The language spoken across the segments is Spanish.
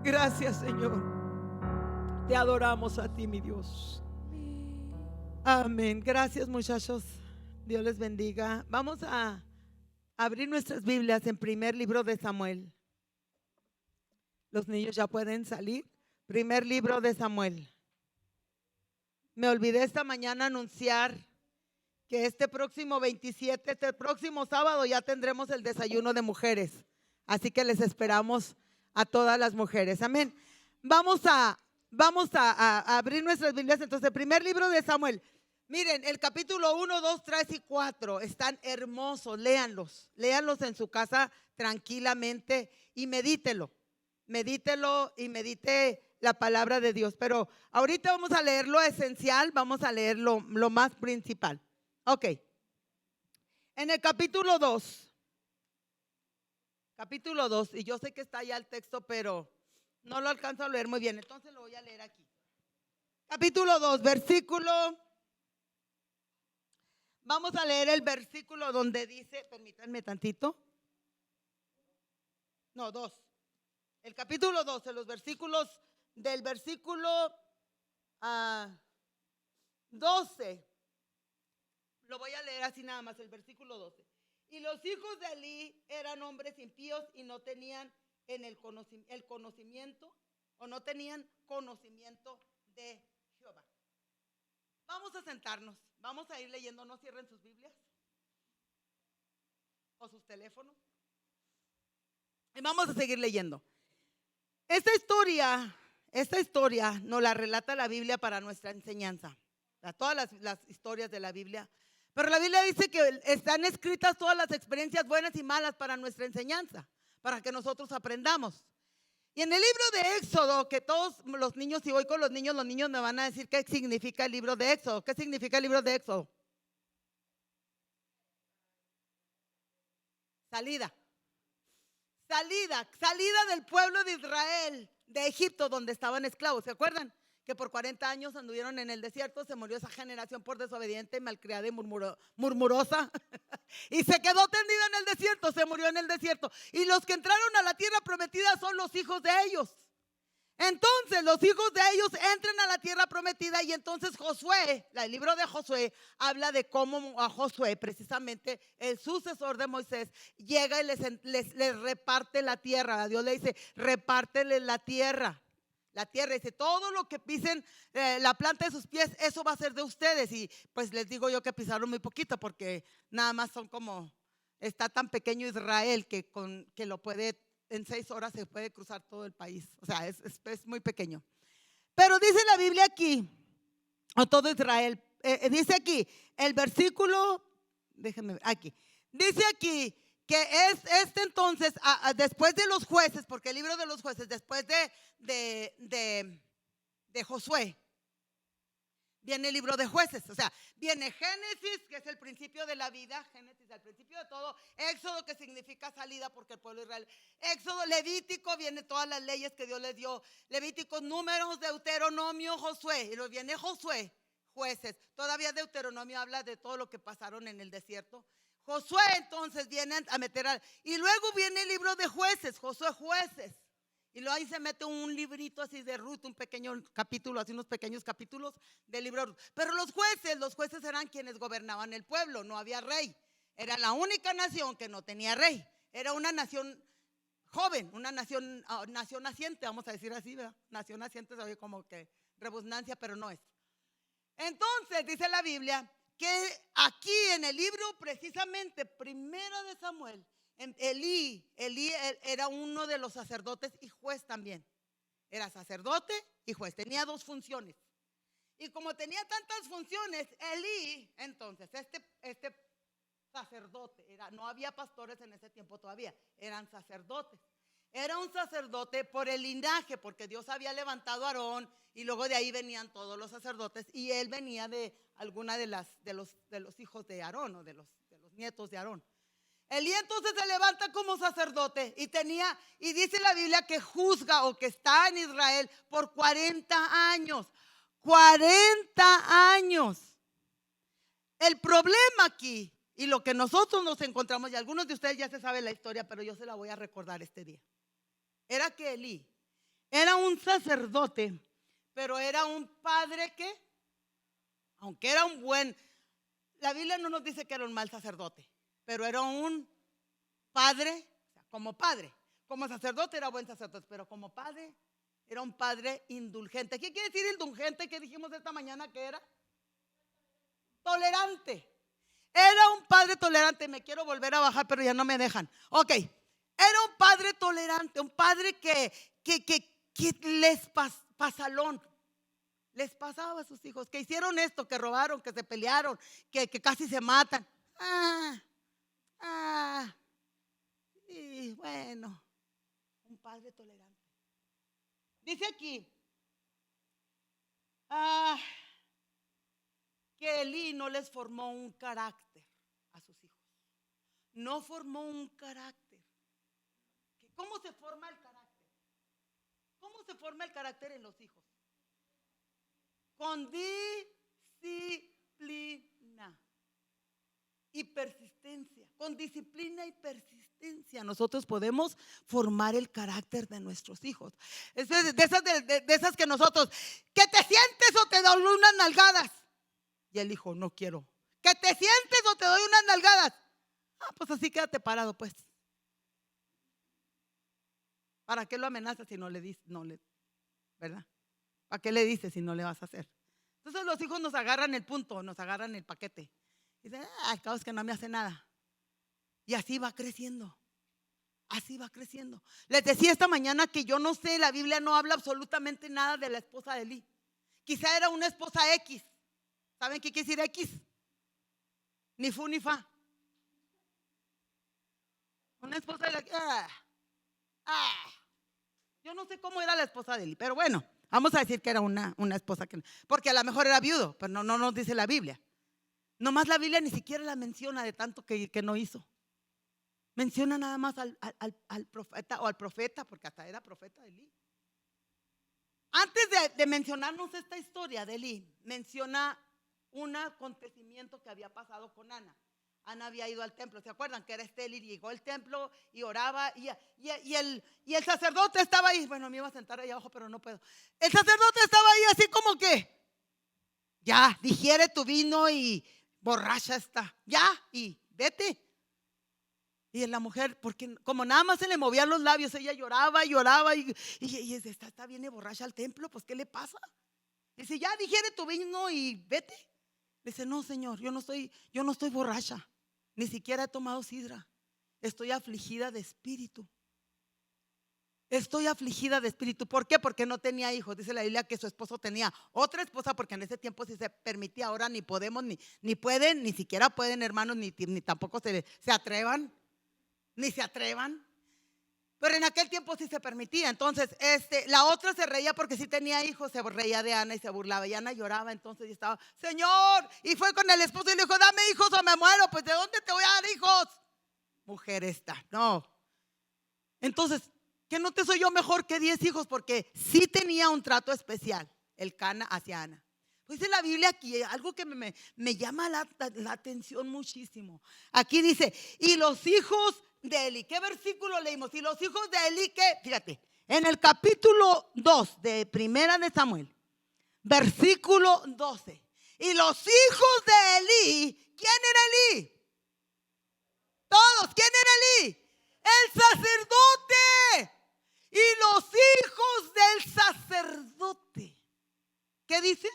Gracias, Señor. Te adoramos a ti, mi Dios. Amén. Gracias, muchachos. Dios les bendiga. Vamos a abrir nuestras Biblias en primer libro de Samuel. Los niños ya pueden salir. Primer libro de Samuel. Me olvidé esta mañana anunciar que este próximo 27, este próximo sábado ya tendremos el desayuno de mujeres. Así que les esperamos a todas las mujeres. Amén. Vamos a abrir nuestras Biblias. Entonces, el primer libro de Samuel. Miren, el capítulo 1, 2, 3 y 4 están hermosos. Léanlos. Léanlos en su casa tranquilamente y medítelo. Medítelo y medite la palabra de Dios. Pero ahorita vamos a leer lo esencial, vamos a leer lo más principal. Ok. En el capítulo 2, y yo sé que está allá el texto, pero no lo alcanzo a leer muy bien, entonces lo voy a leer aquí. Capítulo 2, versículo. Vamos a leer el versículo donde dice, permítanme tantito. No, 2. El capítulo 12, los versículos del versículo 12. Lo voy a leer así nada más, el versículo 12. Y los hijos de Elí eran hombres impíos y no tenían el conocimiento, o no tenían conocimiento de Jehová. Vamos a sentarnos, vamos a ir leyendo, no cierren sus Biblias o sus teléfonos. Y vamos a seguir leyendo. Esta historia nos la relata la Biblia para nuestra enseñanza. Todas las historias de la Biblia. Pero la Biblia dice que están escritas todas las experiencias buenas y malas para nuestra enseñanza, para que nosotros aprendamos. Y en el libro de Éxodo, que todos los niños, si voy con los niños me van a decir qué significa el libro de Éxodo. ¿Qué significa el libro de Éxodo? Salida del pueblo de Israel, de Egipto, donde estaban esclavos. ¿Se acuerdan? Que por 40 años anduvieron en el desierto, se murió esa generación por desobediente, malcriada y murmurosa. Y se quedó tendida en el desierto, se murió en el desierto. Y los que entraron a la tierra prometida son los hijos de ellos. Entonces los hijos de ellos entran a la tierra prometida y entonces Josué, el libro de Josué, habla de cómo a Josué, precisamente el sucesor de Moisés, llega y les reparte la tierra. Dios le dice, repártele la tierra. La tierra, dice, todo lo que pisen la planta de sus pies, eso va a ser de ustedes. Y pues les digo yo que pisaron muy poquito, porque nada más son como, está tan pequeño Israel que lo puede, en 6 horas se puede cruzar todo el país. O sea, es muy pequeño. Pero dice la Biblia aquí, o todo Israel, dice aquí, el versículo, déjenme ver, aquí, dice aquí, que es entonces, después de los jueces, porque el libro de los jueces, después de Josué, viene el libro de jueces. O sea, viene Génesis, que es el principio de la vida, Génesis, el principio de todo. Éxodo, que significa salida, porque el pueblo de Israel. Éxodo, Levítico, viene todas las leyes que Dios les dio. Levíticos, Números, Deuteronomio, Josué. Y luego viene Josué, jueces. Todavía Deuteronomio habla de todo lo que pasaron en el desierto. Josué entonces viene a meter y luego viene el libro de jueces, Josué, jueces. Y luego ahí se mete un librito así de Ruth, un pequeño capítulo, así unos pequeños capítulos del libro de Ruth. Pero los jueces eran quienes gobernaban el pueblo, no había rey. Era la única nación que no tenía rey. Era una nación joven, una nación naciente, vamos a decir así, ¿verdad? Nación naciente, se oye como que rebusnancia, pero no es. Entonces dice la Biblia que aquí en el libro precisamente primero de Samuel, Elí era uno de los sacerdotes y juez también. Era sacerdote y juez, tenía 2 funciones. Y como tenía tantas funciones, Elí, entonces, este sacerdote, no había pastores en ese tiempo todavía, eran sacerdotes. Era un sacerdote por el linaje, porque Dios había levantado a Aarón y luego de ahí venían todos los sacerdotes y él venía de alguna de los hijos de Aarón o de los nietos de Aarón. Elí entonces se levanta como sacerdote y dice la Biblia que juzga o que está en Israel por 40 años. 40 años. El problema aquí y lo que nosotros nos encontramos, y algunos de ustedes ya se saben la historia, pero yo se la voy a recordar este día, era que Elí Era un sacerdote, pero era un padre que, aunque era un buen, la Biblia no nos dice que era un mal sacerdote, pero era un padre, o sea, como sacerdote era buen sacerdote, pero como padre era un padre indulgente. ¿Qué quiere decir indulgente? ¿Qué dijimos esta mañana que era? Tolerante. Era un padre tolerante. Me quiero volver a bajar, pero ya no me dejan. Ok. Era un padre tolerante, un padre que les pasalón. Les pasaba a sus hijos, que hicieron esto, que robaron, que se pelearon, que casi se matan. Y bueno, un padre tolerante. Dice aquí que Elí no les formó un carácter a sus hijos. No formó un carácter. ¿Cómo se forma el carácter? ¿Cómo se forma el carácter en los hijos? Con disciplina y persistencia. Con disciplina y persistencia nosotros podemos formar el carácter de nuestros hijos. Es de esas que nosotros, que te sientes o te doy unas nalgadas. Y el hijo, no quiero. Que te sientes o te doy unas nalgadas. Pues así quédate parado, pues. ¿Para qué lo amenazas si no le dices? ¿Verdad? ¿Para qué le dices si no le vas a hacer? Entonces los hijos nos agarran el punto, nos agarran el paquete. Y dicen, al cabo es que no me hace nada. Y así va creciendo. Así va creciendo. Les decía esta mañana que yo no sé, la Biblia no habla absolutamente nada de la esposa de Elí. Quizá era una esposa X. ¿Saben qué quiere decir X? Ni fu ni fa. Una esposa de la... Yo no sé cómo era la esposa de Elí, pero bueno, vamos a decir que era una esposa que, porque a lo mejor era viudo, pero no nos dice la Biblia. Nomás la Biblia ni siquiera la menciona de tanto que no hizo. Menciona nada más al profeta o al profeta, porque hasta era profeta de Elí. Antes de mencionarnos esta historia de Elí, menciona un acontecimiento que había pasado con Ana. Ana había ido al templo, ¿se acuerdan? Que era Elí, llegó al templo y oraba y el sacerdote estaba ahí. Bueno, me iba a sentar ahí abajo, pero no puedo. El sacerdote estaba ahí así como que, ya, digiere tu vino y borracha está, ya, y vete. Y la mujer, porque como nada más se le movían los labios, ella lloraba y está viene borracha al templo, pues ¿qué le pasa? Dice, ya, digiere tu vino y vete. Dice, no, Señor, yo no estoy borracha. Ni siquiera he tomado sidra. Estoy afligida de espíritu. Estoy afligida de espíritu. ¿Por qué? Porque no tenía hijos. Dice la Biblia que su esposo tenía otra esposa, porque en ese tiempo sí se permitía. Ahora ni podemos, ni pueden, ni siquiera pueden, hermanos, ni tampoco se atrevan. Ni se atrevan. Pero en aquel tiempo sí se permitía. Entonces la otra se reía porque sí tenía hijos. Se reía de Ana y se burlaba. Y Ana lloraba entonces y estaba, Señor. Y fue con el esposo y le dijo, dame hijos o me muero. Pues ¿de dónde te voy a dar hijos? Mujer esta, no. Entonces, ¿qué no te soy yo mejor que 10 hijos? Porque sí tenía un trato especial el Cana hacia Ana. Pues dice la Biblia aquí algo que me llama la atención muchísimo. Aquí dice, y los hijos de Elí. ¿Qué versículo leímos? Y los hijos de Elí, que fíjate, en el capítulo 2 de Primera de Samuel, versículo 12. Y los hijos de Elí, ¿quién era Elí? Todos, ¿quién era Elí? El sacerdote. Y los hijos del sacerdote, ¿qué dice?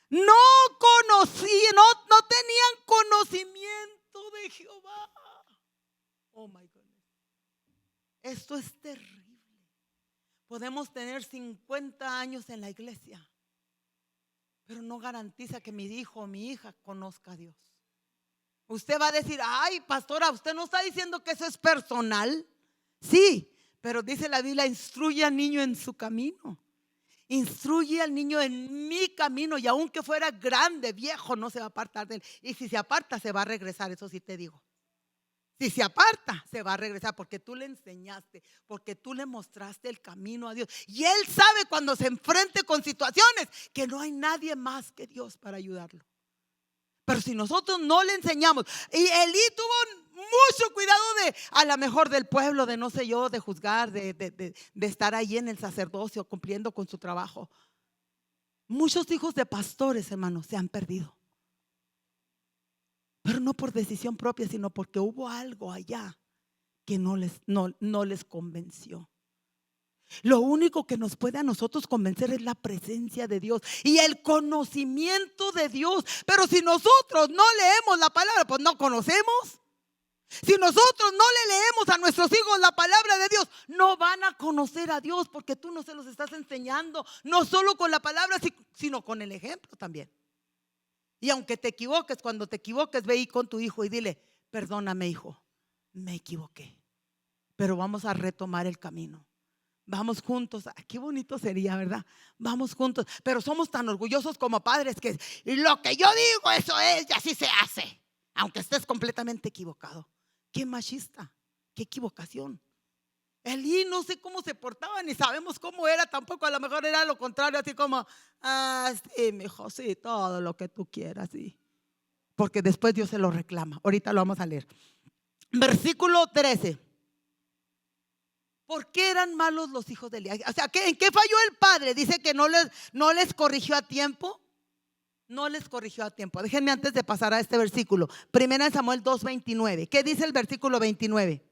No conocían, no tenían conocimiento de Jehová. Oh my goodness. Esto es terrible. Podemos tener 50 años en la iglesia, pero no garantiza que mi hijo o mi hija conozca a Dios. Usted va a decir, ay, pastora, usted no está diciendo que eso es personal. Sí, pero dice la Biblia, instruye al niño en su camino. Instruye al niño en mi camino, y aunque fuera grande, viejo, no se va a apartar de él. Y si se aparta, se va a regresar, eso sí te digo. Si se aparta, se va a regresar, porque tú le enseñaste, porque tú le mostraste el camino a Dios. Y él sabe cuando se enfrente con situaciones que no hay nadie más que Dios para ayudarlo. Pero si nosotros no le enseñamos, y Elí tuvo mucho cuidado de, a lo mejor del pueblo, de no sé yo, de juzgar, de estar ahí en el sacerdocio cumpliendo con su trabajo. Muchos hijos de pastores, hermanos, se han perdido. Pero no por decisión propia, sino porque hubo algo allá que no les convenció. Lo único que nos puede a nosotros convencer es la presencia de Dios y el conocimiento de Dios. Pero si nosotros no leemos la palabra, pues no conocemos. Si nosotros no le leemos a nuestros hijos la palabra de Dios, no van a conocer a Dios, porque tú no se los estás enseñando, no solo con la palabra, sino con el ejemplo también. Y aunque te equivoques, cuando te equivoques, ve ahí con tu hijo y dile: perdóname, hijo, me equivoqué, pero vamos a retomar el camino. Vamos juntos. Qué bonito sería, ¿verdad? Vamos juntos. Pero somos tan orgullosos como padres que lo que yo digo, eso es, y así se hace, aunque estés completamente equivocado. Qué machista, qué equivocación. Elí no sé cómo se portaba, ni sabemos cómo era tampoco. A lo mejor era lo contrario, así como: sí, mi hijo, sí, todo lo que tú quieras, sí. Porque después Dios se lo reclama. Ahorita lo vamos a leer. Versículo 13. ¿Por qué eran malos los hijos de Elí? O sea, ¿en qué falló el padre? Dice que no les corrigió a tiempo. No les corrigió a tiempo. Déjenme antes de pasar a este versículo. Primera de Samuel 2:29. ¿Qué dice el versículo 29?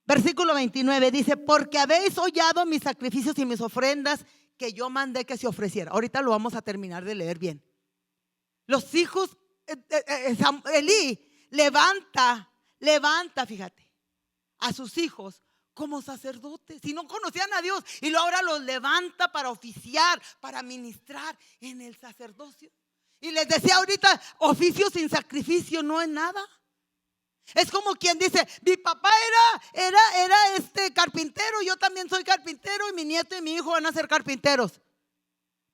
Versículo 29 dice: porque habéis hollado mis sacrificios y mis ofrendas que yo mandé que se ofreciera. Ahorita lo vamos a terminar de leer bien. Los hijos, Elí levanta, fíjate, a sus hijos como sacerdotes, y no conocían a Dios, y ahora los levanta para oficiar, para ministrar en el sacerdocio. Y les decía ahorita: oficio sin sacrificio no es nada. Es como quien dice: mi papá era carpintero, yo también soy carpintero, y mi nieto y mi hijo van a ser carpinteros.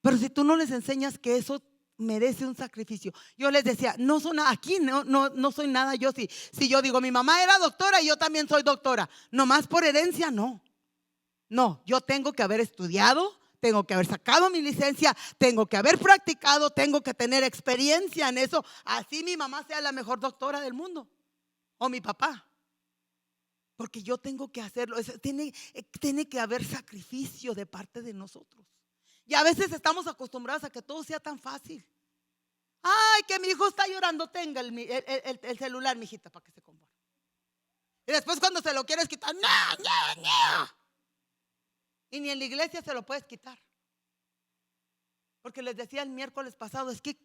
Pero si tú no les enseñas que eso merece un sacrificio. Yo les decía: no son aquí, no soy nada yo. Si yo digo: mi mamá era doctora y yo también soy doctora, nomás por herencia, no. Yo tengo que haber estudiado, tengo que haber sacado mi licencia, tengo que haber practicado, tengo que tener experiencia en eso. Así mi mamá sea la mejor doctora del mundo, o mi papá. Porque yo tengo que hacerlo. Tiene que haber sacrificio de parte de nosotros. Y a veces estamos acostumbrados a que todo sea tan fácil. Ay, que mi hijo está llorando, tenga el celular, mijita, para que se comporte. Y después cuando se lo quieres quitar, no. Y ni en la iglesia se lo puedes quitar. Porque les decía el miércoles pasado: es que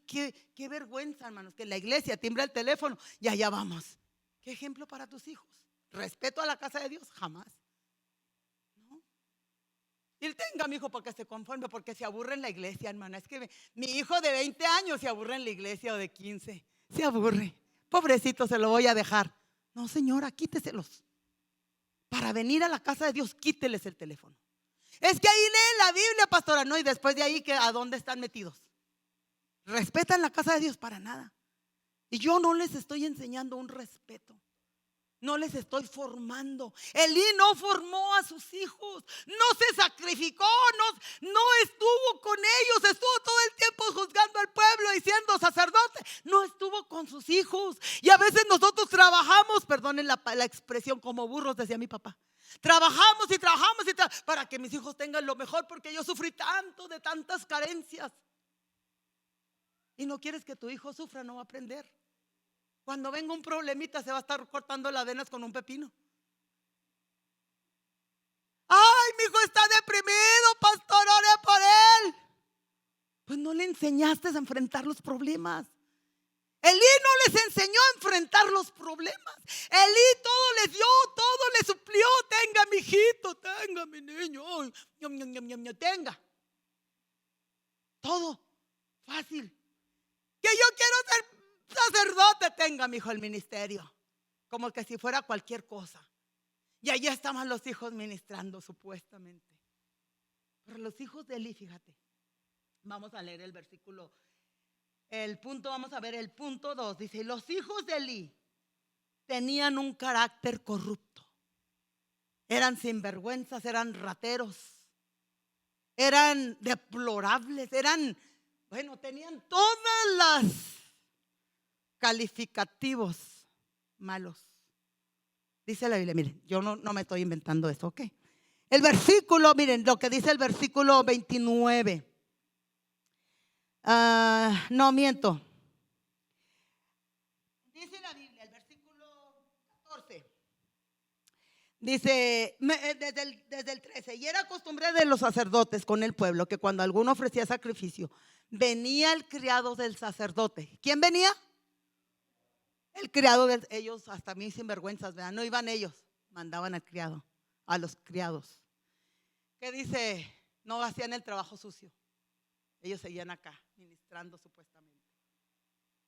qué vergüenza, hermanos, que en la iglesia timbra el teléfono y allá vamos. ¿Qué ejemplo para tus hijos? ¿Respeto a la casa de Dios? Jamás. ¿No? Y tenga, mi hijo, para que se conforme, porque se aburre en la iglesia, hermana. Es que mi hijo de 20 años se aburre en la iglesia, o de 15. Se aburre. Pobrecito, se lo voy a dejar. No, señora, quíteselos. Para venir a la casa de Dios, quíteles el teléfono. Es que ahí leen la Biblia, pastora. No, y después de ahí, ¿a dónde están metidos? ¿Respetan la casa de Dios? Para nada. Y yo no les estoy enseñando un respeto. No les estoy formando. Elí no formó a sus hijos, no se sacrificó, no estuvo con ellos, estuvo todo el tiempo juzgando al pueblo y siendo sacerdote. No estuvo con sus hijos. Y a veces nosotros trabajamos, perdonen la expresión, como burros, decía mi papá. Trabajamos para que mis hijos tengan lo mejor, porque yo sufrí tanto de tantas carencias. Y no quieres que tu hijo sufra, no va a aprender. Cuando venga un problemita, se va a estar cortando las venas con un pepino. Ay, mi hijo está deprimido, pastor, ore por él. Pues no le enseñaste a enfrentar los problemas. Elí no les enseñó a enfrentar los problemas. Elí todo les dio, todo les suplió. Tenga, mi hijito, tenga, mi niño, tenga. Todo fácil. Que yo quiero ser sacerdote, tenga, mi hijo, el ministerio. Como que si fuera cualquier cosa. Y allá estaban los hijos ministrando supuestamente. Pero los hijos de Elí, fíjate. Vamos a leer el versículo. Vamos a ver el punto 2. Dice: los hijos de Elí tenían un carácter corrupto. Eran sinvergüenzas, eran rateros, eran deplorables, eran Bueno, tenían todas las calificativos malos. Dice la Biblia, miren, yo no me estoy inventando esto, ¿ok? El versículo, miren, lo que dice el versículo 29. No, miento. Dice la Biblia, el versículo 14. Dice, desde el 13, y era costumbre de los sacerdotes con el pueblo que cuando alguno ofrecía sacrificio, venía el criado del sacerdote. ¿Quién venía? El criado de ellos, hasta mí sinvergüenzas, ¿verdad? No iban ellos, mandaban al criado, a los criados. ¿Qué dice? No hacían el trabajo sucio. Ellos seguían acá, ministrando supuestamente.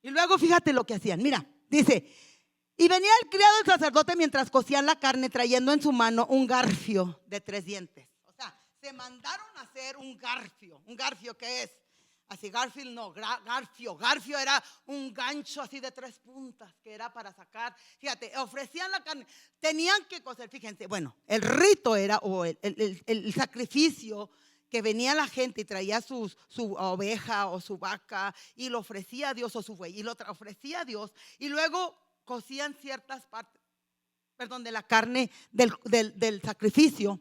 Y luego fíjate lo que hacían. Mira, dice, y venía el criado del sacerdote mientras cocían la carne, trayendo en su mano un garfio de 3 dientes. O sea, se mandaron a hacer un garfio. ¿Un garfio qué es? Así, garfio no, garfio. Garfio era un gancho así de 3 puntas que era para sacar. Fíjate, ofrecían la carne. Tenían que cocer, fíjense, bueno, el rito era, o el sacrificio, que venía la gente y traía su oveja o su vaca y lo ofrecía a Dios, o su buey, y lo ofrecía a Dios, y luego cocían ciertas partes, de la carne del sacrificio,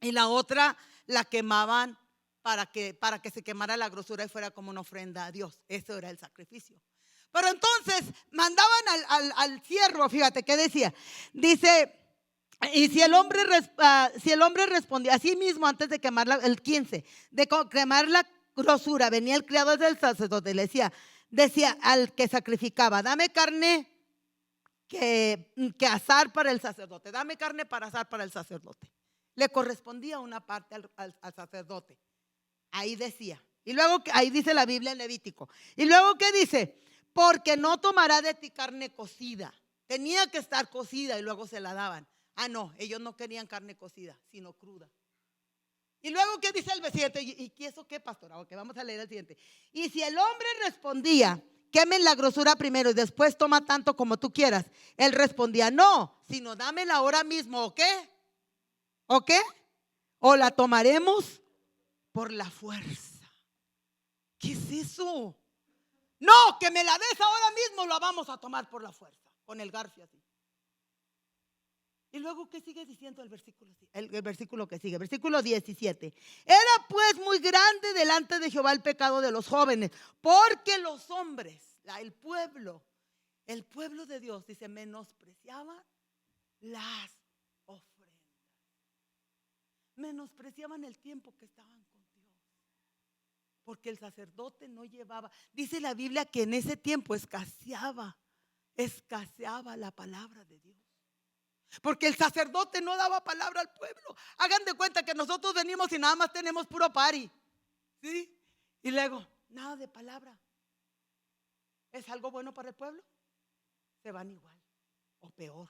y la otra la quemaban para que se quemara la grosura y fuera como una ofrenda a Dios. Eso era el sacrificio. Pero entonces mandaban al siervo, fíjate qué decía. Dice, y si el hombre respondía así mismo antes de quemar el 15, de quemar la grosura, venía el criado del sacerdote y le decía al que sacrificaba, dame carne que asar para el sacerdote, dame carne para asar para el sacerdote. Le correspondía una parte al sacerdote. Ahí decía. Y luego, ahí dice la Biblia en Levítico. Y luego, ¿qué dice? Porque no tomará de ti carne cocida. Tenía que estar cocida y luego se la daban. No, ellos no querían carne cocida, sino cruda. Y luego, ¿qué dice el siguiente? ¿Y eso qué, pastora? Ok, vamos a leer el siguiente. Y si el hombre respondía, quemen la grosura primero y después toma tanto como tú quieras, él respondía, no, sino dámela ahora mismo, ¿o qué? ¿O qué? O la tomaremos por la fuerza. ¿Qué es eso? No, que me la des ahora mismo, la vamos a tomar por la fuerza, con el garfio así. Y luego, ¿qué sigue diciendo el versículo? El versículo que sigue, versículo 17. Era pues muy grande delante de Jehová el pecado de los jóvenes, porque los hombres, el pueblo de Dios, dice, menospreciaban las ofrendas. Menospreciaban el tiempo que estaban con Dios. Porque el sacerdote no llevaba, dice la Biblia que en ese tiempo escaseaba la palabra de Dios. Porque el sacerdote no daba palabra al pueblo. Hagan de cuenta que nosotros venimos y nada más tenemos puro party, ¿sí? Y luego, nada de palabra. ¿Es algo bueno para el pueblo? Se van igual o peor.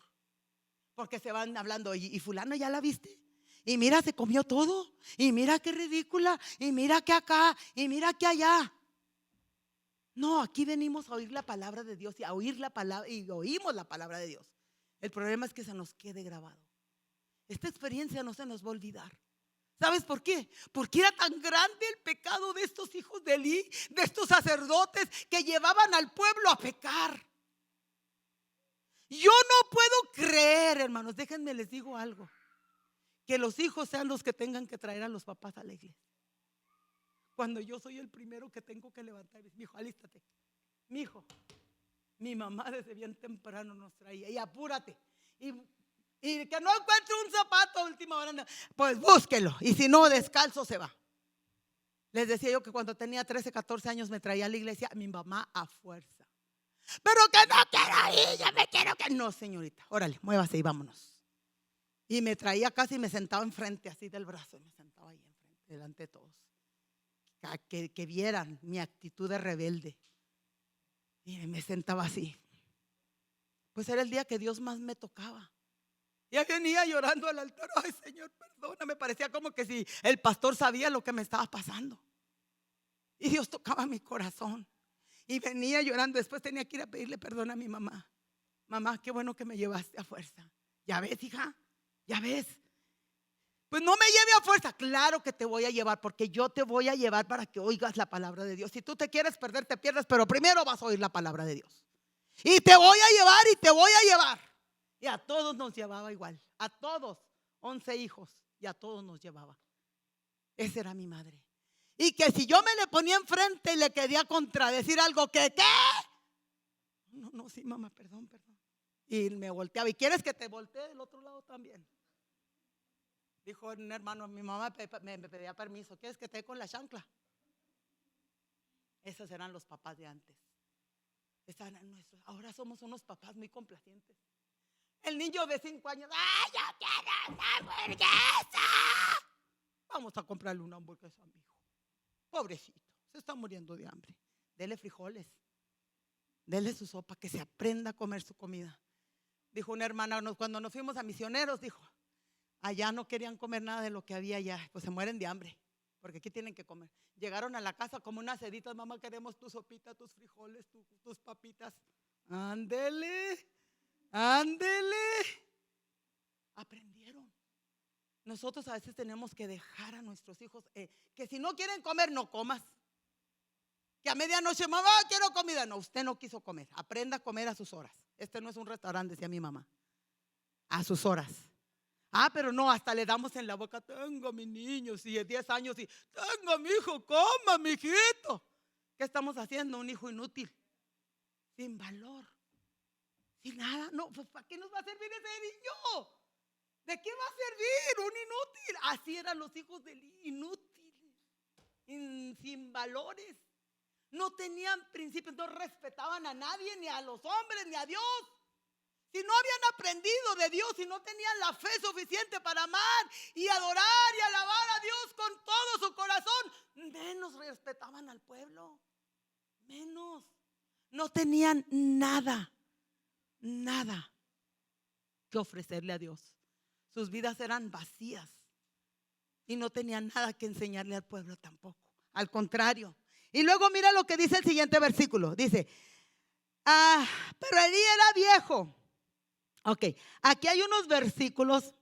Porque se van hablando, y fulano ya la viste. Y mira, se comió todo. Y mira qué ridícula. Y mira que acá. Y mira que allá. No, aquí venimos a oír la palabra de Dios y a oír la palabra, y oímos la palabra de Dios. El problema es que se nos quede grabado. Esta experiencia no se nos va a olvidar. ¿Sabes por qué? Porque era tan grande el pecado de estos hijos de Elí, de estos sacerdotes que llevaban al pueblo a pecar. Yo no puedo creer, hermanos, déjenme les digo algo, que los hijos sean los que tengan que traer a los papás a la iglesia. Cuando yo soy el primero que tengo que levantar, mi hijo, alístate. Mi hijo, mi mamá desde bien temprano nos traía, y apúrate. Y que no encuentre un zapato a última hora, pues búsquelo. Y si no, descalzo se va. Les decía yo que cuando tenía 13, 14 años me traía a la iglesia mi mamá a fuerza. Pero que no quiero ir, yo me quiero que. No, señorita, órale, muévase y vámonos. Y me traía casi y me sentaba enfrente así del brazo. Y me sentaba ahí enfrente, delante de todos. Que vieran mi actitud de rebelde. Y me sentaba así. Pues era el día que Dios más me tocaba. Ya venía llorando al altar. Ay, Señor, perdona. Me parecía como que si el pastor sabía lo que me estaba pasando. Y Dios tocaba mi corazón. Y venía llorando. Después tenía que ir a pedirle perdón a mi mamá. Mamá, qué bueno que me llevaste a fuerza. ¿Ya ves, hija? ¿Ya ves? Pues no me lleve a fuerza. Claro que te voy a llevar, porque yo te voy a llevar para que oigas la palabra de Dios. Si tú te quieres perder, te pierdes, pero primero vas a oír la palabra de Dios. Y te voy a llevar y te voy a llevar. Y a todos nos llevaba igual. A todos, 11 hijos, y a todos nos llevaba. Esa era mi madre. Y que si yo me le ponía enfrente y le quería contradecir algo, ¿qué? No, sí, mamá, perdón. Y me volteaba. ¿Y quieres que te voltee del otro lado también? Dijo un hermano, mi mamá me pedía permiso. ¿Quieres que te dé con la chancla? Esos eran los papás de antes. Ahora somos unos papás muy complacientes. El niño de 5 años, ¡ay, yo quiero una hamburguesa! Vamos a comprarle una hamburguesa a mi hijo. Pobrecito, se está muriendo de hambre. Dele frijoles, dele su sopa, que se aprenda a comer su comida. Dijo una hermana, cuando nos fuimos a misioneros, dijo, allá no querían comer nada de lo que había allá, pues se mueren de hambre, porque aquí tienen que comer. Llegaron a la casa como unas seditas, mamá, queremos tu sopita, tus frijoles, tus papitas. Ándele. Aprendieron. Nosotros a veces tenemos que dejar a nuestros hijos que si no quieren comer, no comas. Que a medianoche, mamá, quiero comida. No, usted no quiso comer. Aprenda a comer a sus horas. Este no es un restaurante, decía mi mamá. A sus horas. Pero no, hasta le damos en la boca, tengo a mi niño, si es 10 años, y tengo a mi hijo, coma, mi hijito. ¿Qué estamos haciendo? Un hijo inútil, sin valor, sin nada. No, pues ¿para qué nos va a servir ese niño? ¿De qué va a servir? Un inútil. Así eran los hijos del inútil, sin valores. No tenían principios, no respetaban a nadie, ni a los hombres, ni a Dios. Si no habían aprendido de Dios, si no tenían la fe suficiente para amar y adorar y alabar a Dios con todo su corazón, menos respetaban al pueblo, menos. No tenían nada que ofrecerle a Dios. Sus vidas eran vacías y no tenían nada que enseñarle al pueblo tampoco. Al contrario. Y luego mira lo que dice el siguiente versículo. Dice, pero Elí era viejo. Ok, aquí hay unos versículos.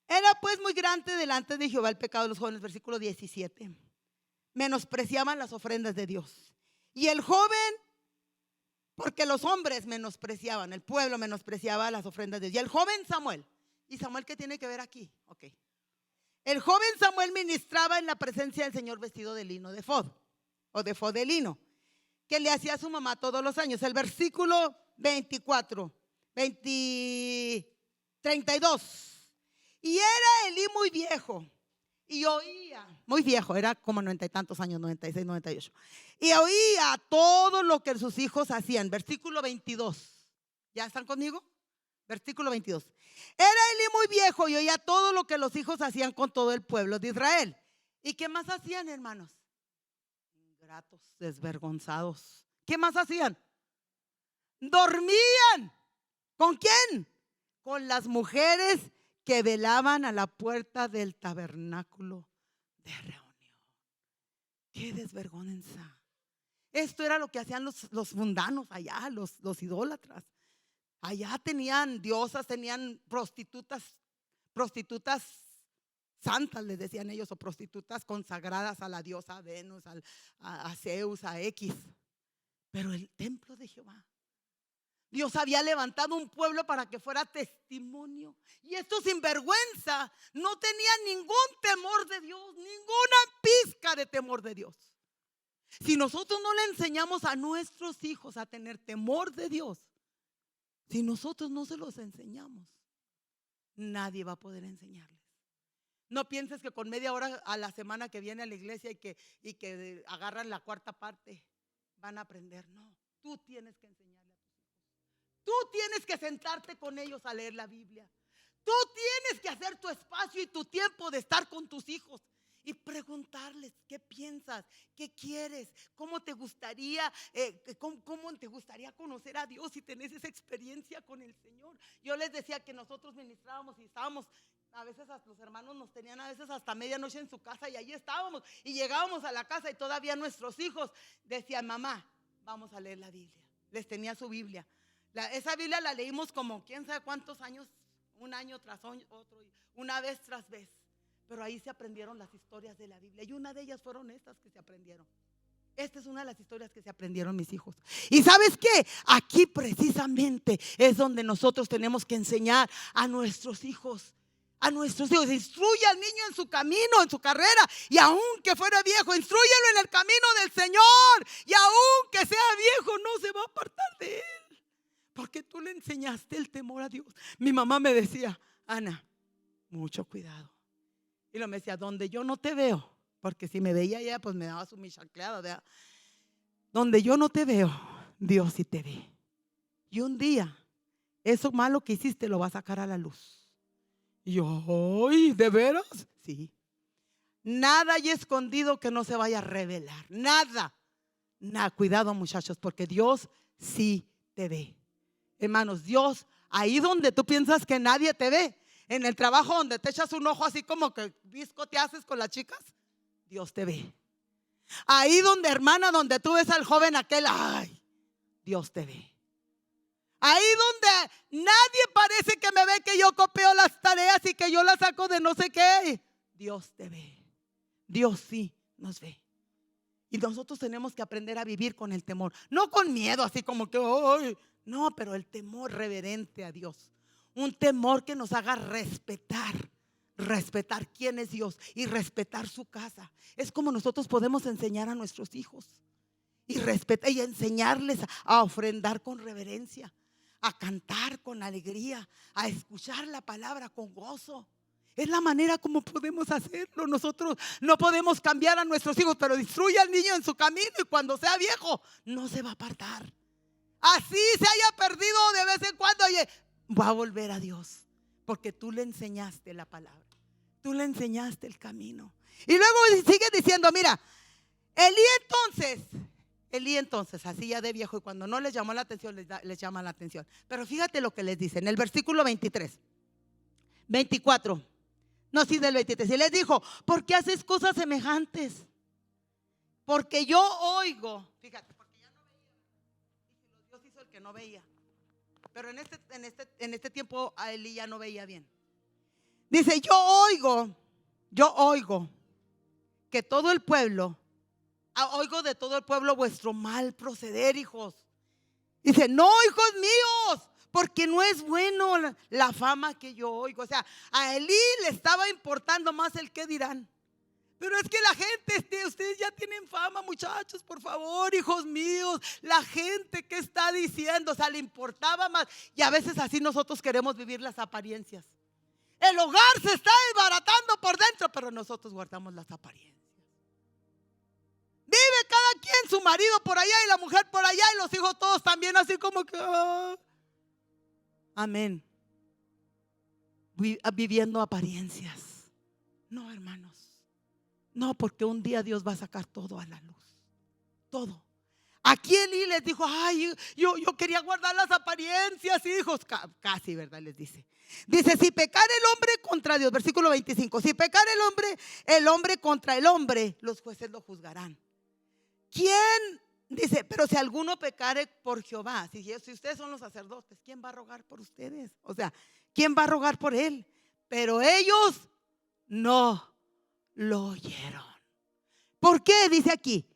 Era pues muy grande delante de Jehová el pecado de los jóvenes, versículo 17. Menospreciaban las ofrendas de Dios. Y el joven, porque los hombres menospreciaban, el pueblo menospreciaba las ofrendas de Dios. Y el joven Samuel. ¿Y Samuel qué tiene que ver aquí? Ok. El joven Samuel ministraba en la presencia del Señor vestido de lino de efod, o de efod de lino, que le hacía a su mamá todos los años. El versículo 32. Y era Elí muy viejo y oía, muy viejo, era como 90 y tantos años, 96, 98. Y oía todo lo que sus hijos hacían. Versículo 22. ¿Ya están conmigo? Versículo 22. Era Elí muy viejo y oía todo lo que los hijos hacían con todo el pueblo de Israel. ¿Y qué más hacían, hermanos? Ingratos, desvergonzados. ¿Qué más hacían? Dormían. ¿Con quién? Con las mujeres que velaban a la puerta del tabernáculo de reunión. ¡Qué desvergüenza! Esto era lo que hacían los mundanos allá, los idólatras. Allá tenían diosas, tenían prostitutas santas, les decían ellos, o prostitutas consagradas a la diosa Venus, a Zeus, a X. Pero el templo de Jehová, Dios había levantado un pueblo para que fuera testimonio. Y estos sinvergüenza no tenían ningún temor de Dios, ninguna pizca de temor de Dios. Si nosotros no le enseñamos a nuestros hijos a tener temor de Dios, si nosotros no se los enseñamos, nadie va a poder enseñarles. No pienses que con media hora a la semana que viene a la iglesia y que agarran la cuarta parte van a aprender. No, tú tienes que enseñarle a tus hijos. Tú tienes que sentarte con ellos a leer la Biblia. Tú tienes que hacer tu espacio y tu tiempo de estar con tus hijos y preguntarles qué piensas, qué quieres, cómo te gustaría, cómo te gustaría conocer a Dios y tener esa experiencia con el Señor. Yo les decía que nosotros ministrábamos y estábamos, a veces los hermanos nos tenían a veces hasta medianoche en su casa y ahí estábamos y llegábamos a la casa y todavía nuestros hijos decían, mamá, vamos a leer la Biblia. Les tenía su Biblia. Esa Biblia la leímos como quién sabe cuántos años, un año tras otro, una vez tras vez. Pero ahí se aprendieron las historias de la Biblia y una de ellas fueron estas que se aprendieron. Esta es una de las historias que se aprendieron mis hijos. ¿Y sabes qué? Aquí precisamente es donde nosotros tenemos que enseñar a nuestros hijos. A nuestros hijos, instruye al niño en su camino, en su carrera, y aunque fuera viejo, instrúyelo en el camino del Señor, y aunque sea viejo, no se va a apartar de él, porque tú le enseñaste el temor a Dios. Mi mamá me decía: Ana, mucho cuidado. Y lo me decía: donde yo no te veo, porque si me veía ella, pues me daba su michacleada, ¿verdad? Donde yo no te veo, Dios sí te ve. Y un día, eso malo que hiciste lo va a sacar a la luz. Y yo, ¡ay, de veras! Sí. Nada hay escondido que no se vaya a revelar. Nada. Nada. Cuidado, muchachos, porque Dios sí te ve. Hermanos, Dios, ahí donde tú piensas que nadie te ve, en el trabajo donde te echas un ojo así como que visco te haces con las chicas, Dios te ve. Ahí donde, hermana, donde tú ves al joven aquel, ¡ay! Dios te ve. Ahí donde nadie parece que me ve, que yo copio las tareas y que yo las saco de no sé qué, Dios te ve. Dios sí nos ve. Y nosotros tenemos que aprender a vivir con el temor. No con miedo, así como que, ¡ay! No, pero el temor reverente a Dios. Un temor que nos haga respetar quién es Dios y respetar su casa. Es como nosotros podemos enseñar a nuestros hijos y respetar y enseñarles a ofrendar con reverencia, a cantar con alegría, a escuchar la palabra con gozo. Es la manera como podemos hacerlo. Nosotros no podemos cambiar a nuestros hijos, pero instruye al niño en su camino y cuando sea viejo no se va a apartar. Así se haya perdido de vez en cuando, oye, va a volver a Dios, porque tú le enseñaste la palabra, tú le enseñaste el camino. Y luego sigue diciendo, mira, Elí entonces, así ya de viejo, y cuando no les llamó la atención, les llama la atención. Pero fíjate lo que les dice en el versículo 24, no, sí, del 23. Y les dijo: ¿por qué haces cosas semejantes? Porque yo oigo, fíjate, porque ya no veía. Dios hizo el que no veía. Pero en este tiempo a Elí ya no veía bien. Dice: yo oigo que todo el pueblo, oigo de todo el pueblo vuestro mal proceder, hijos. Dice: no, hijos míos, porque no es bueno la fama que yo oigo. O sea, a Elí le estaba importando más el qué dirán. Pero es que la gente, ustedes ya tienen fama, muchachos, por favor, hijos míos. La gente que está diciendo, o sea, le importaba más. Y a veces así nosotros queremos vivir las apariencias. El hogar se está desbaratando por dentro, pero nosotros guardamos las apariencias. Vive cada quien, su marido por allá y la mujer por allá y los hijos todos también así como que amén, viviendo apariencias. No, hermanos, no, porque un día Dios va a sacar todo a la luz. Todo. Aquí Elí les dijo: ay, yo quería guardar las apariencias, hijos. Casi, ¿verdad? Les dice. Dice: si pecar el hombre contra Dios, versículo 25, si pecar el hombre contra el hombre, los jueces lo juzgarán. ¿Quién? Dice: pero si alguno pecare por Jehová, si ustedes son los sacerdotes, ¿quién va a rogar por ustedes? O sea, ¿quién va a rogar por él? Pero ellos no lo oyeron. ¿Por qué? Dice aquí: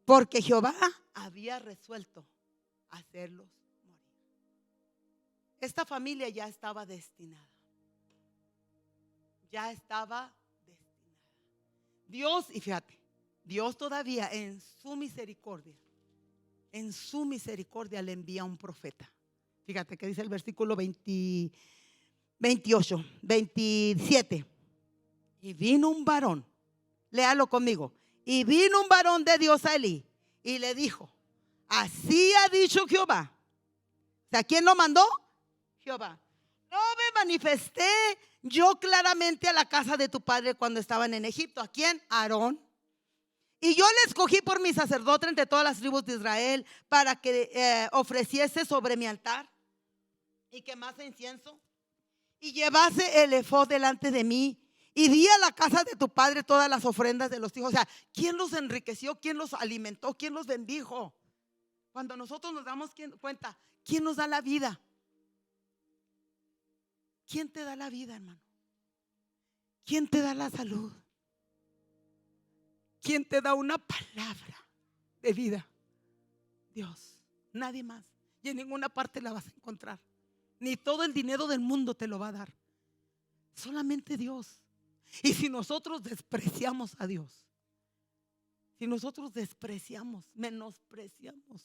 porque Jehová había resuelto hacerlos morir. Esta familia ya estaba destinada. Ya estaba destinada. Dios, y fíjate, Dios todavía en su misericordia le envía un profeta. Fíjate que dice el versículo 28, 27. Y vino un varón, léalo conmigo. Y vino un varón de Dios a Elí y le dijo: así ha dicho Jehová. O sea, ¿quién lo mandó? Jehová. No me manifesté yo claramente a la casa de tu padre cuando estaban en Egipto. ¿A quién? A Aarón. Y yo le escogí por mi sacerdote entre todas las tribus de Israel para que ofreciese sobre mi altar y quemase incienso y llevase el efod delante de mí. Y di a la casa de tu padre todas las ofrendas de los hijos. O sea, ¿quién los enriqueció? ¿Quién los alimentó? ¿Quién los bendijo? Cuando nosotros nos damos cuenta ¿Quién nos da la vida? ¿Quién te da la vida, hermano? ¿Quién te da la salud? ¿Quién te da una palabra de vida? Dios, nadie más. Y en ninguna parte la vas a encontrar. Ni todo el dinero del mundo te lo va a dar. Solamente Dios. Y si nosotros despreciamos a Dios, si nosotros despreciamos, menospreciamos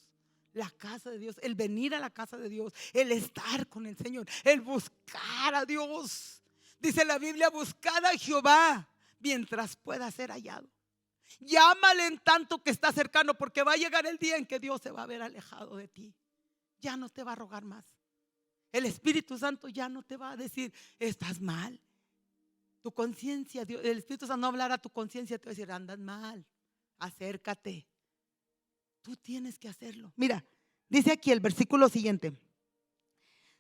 la casa de Dios, el venir a la casa de Dios, el estar con el Señor, el buscar a Dios. Dice la Biblia: buscad a Jehová mientras pueda ser hallado. Llámale en tanto que está cercano, porque va a llegar el día en que Dios se va a ver alejado de ti. Ya no te va a rogar más. El Espíritu Santo ya no te va a decir: estás mal. Tu conciencia, el Espíritu Santo no hablará a tu conciencia, te va a decir: andas mal, acércate. Tú tienes que hacerlo. Mira, dice aquí el versículo siguiente.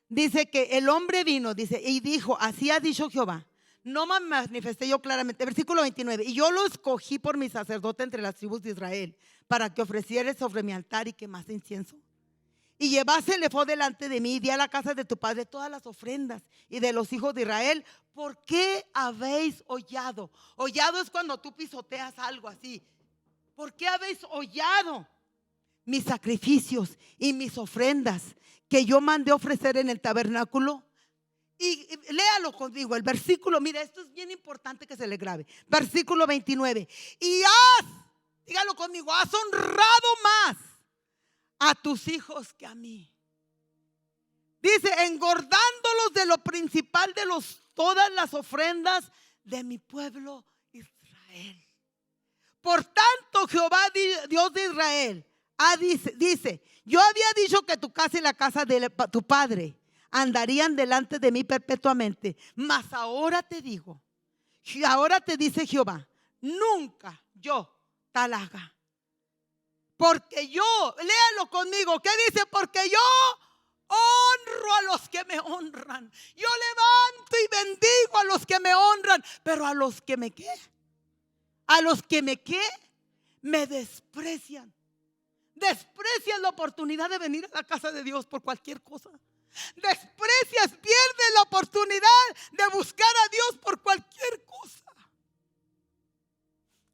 Dice que el hombre vino, dice, y dijo: así ha dicho Jehová, no me manifesté yo claramente. Versículo 29. Y yo lo escogí por mi sacerdote entre las tribus de Israel, para que ofreciere sobre mi altar y quemase incienso. Y llevase el efod delante de mí, y di a la casa de tu padre todas las ofrendas y de los hijos de Israel. ¿Por qué habéis hollado? Hollado es cuando tú pisoteas algo así. ¿Por qué habéis hollado mis sacrificios y mis ofrendas que yo mandé ofrecer en el tabernáculo? Y léalo conmigo, el versículo, mira, esto es bien importante que se le grabe. Versículo 29. Y dígalo conmigo, has honrado más a tus hijos que a mí. Dice: engordándolos de lo principal de todas las ofrendas de mi pueblo Israel. Por tanto, Jehová, Dios de Israel, dice: yo había dicho que tu casa y la casa de tu padre andarían delante de mí perpetuamente. Mas ahora te digo, ahora te dice Jehová: nunca yo tal haga. Porque yo, léalo conmigo, ¿qué dice? Porque yo honro a los que me honran. Yo levanto y bendigo a los que me honran. Pero a los que me, ¿qué? A los que me desprecian. Desprecias la oportunidad de venir a la casa de Dios por cualquier cosa. Desprecias, pierdes la oportunidad de buscar a Dios por cualquier cosa.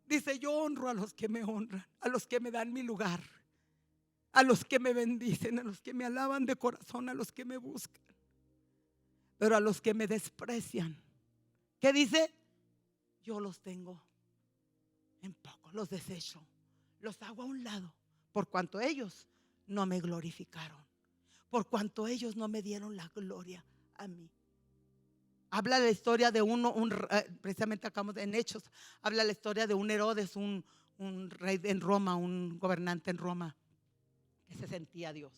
Dice: yo honro a los que me honran, a los que me dan mi lugar, a los que me bendicen, a los que me alaban de corazón, a los que me buscan. Pero a los que me desprecian, ¿qué dice? Yo los tengo en poco, los desecho, los hago a un lado, por cuanto ellos no me glorificaron, por cuanto ellos no me dieron la gloria a mí. Habla la historia de precisamente acabamos en Hechos, habla la historia de un Herodes, un rey en Roma, un gobernante en Roma, que se sentía Dios.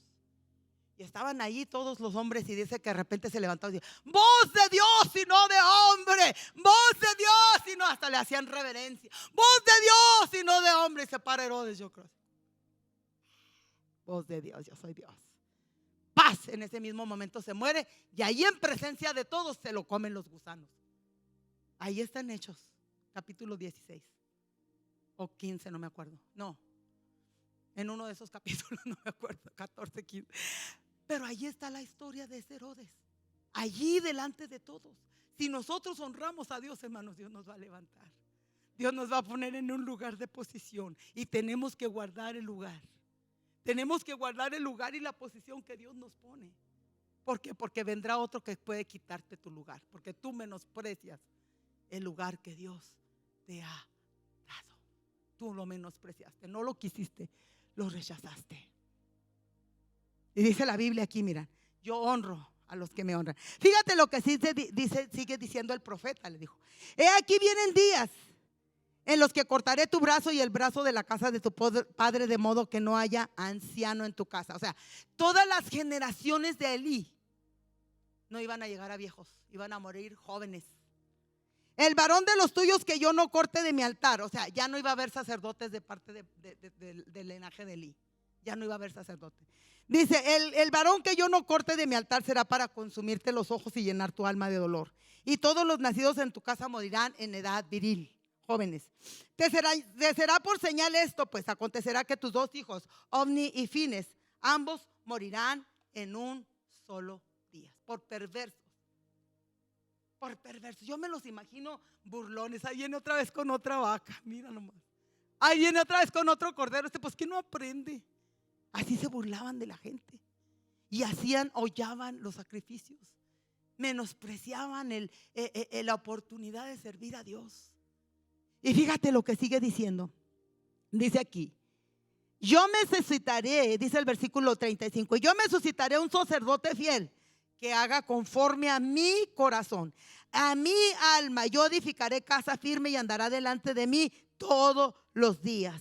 Y estaban ahí todos los hombres, y dice que de repente se levantó y dijo: voz de Dios y no de hombre, voz de Dios y no, hasta le hacían reverencia, voz de Dios y no de hombre. Y se para Herodes, yo creo: voz de Dios, yo soy Dios. Paz, en ese mismo momento se muere, y ahí en presencia de todos se lo comen los gusanos. Ahí está en Hechos, capítulo 16 o 15, no me acuerdo. No, en uno de esos capítulos, no me acuerdo, 14, 15. Pero allí está la historia de ese Herodes, allí delante de todos. Si nosotros honramos a Dios, hermanos, Dios nos va a levantar. Dios nos va a poner en un lugar de posición, y tenemos que guardar el lugar. Tenemos que guardar el lugar y la posición que Dios nos pone. ¿Por qué? Porque vendrá otro que puede quitarte tu lugar, porque tú menosprecias el lugar que Dios te ha dado. Tú lo menospreciaste, no lo quisiste, lo rechazaste. Y dice la Biblia aquí, mira: yo honro a los que me honran. Fíjate lo que sigue diciendo el profeta. Le dijo: he aquí vienen días en los que cortaré tu brazo y el brazo de la casa de tu padre, de modo que no haya anciano en tu casa. O sea, todas las generaciones de Elí no iban a llegar a viejos, iban a morir jóvenes. El varón de los tuyos que yo no corte de mi altar. O sea, ya no iba a haber sacerdotes de parte del linaje de Elí. Ya no iba a haber sacerdote. Dice: el varón que yo no corte de mi altar será para consumirte los ojos y llenar tu alma de dolor. Y todos los nacidos en tu casa morirán en edad viril. Jóvenes, te será por señal esto, pues acontecerá que tus dos hijos, Ofni y Fines, ambos morirán en un solo día. Por perversos. Por perversos. Yo me los imagino burlones. Ahí viene otra vez con otra vaca. Mira nomás. Ahí viene otra vez con otro cordero. Pues que no aprende. Así se burlaban de la gente. Y hollaban los sacrificios. Menospreciaban la oportunidad de servir a Dios. Y fíjate lo que sigue diciendo. Dice aquí: yo me suscitaré, dice el versículo 35, yo me suscitaré un sacerdote fiel que haga conforme a mi corazón, a mi alma. Yo edificaré casa firme y andará delante de mí todos los días.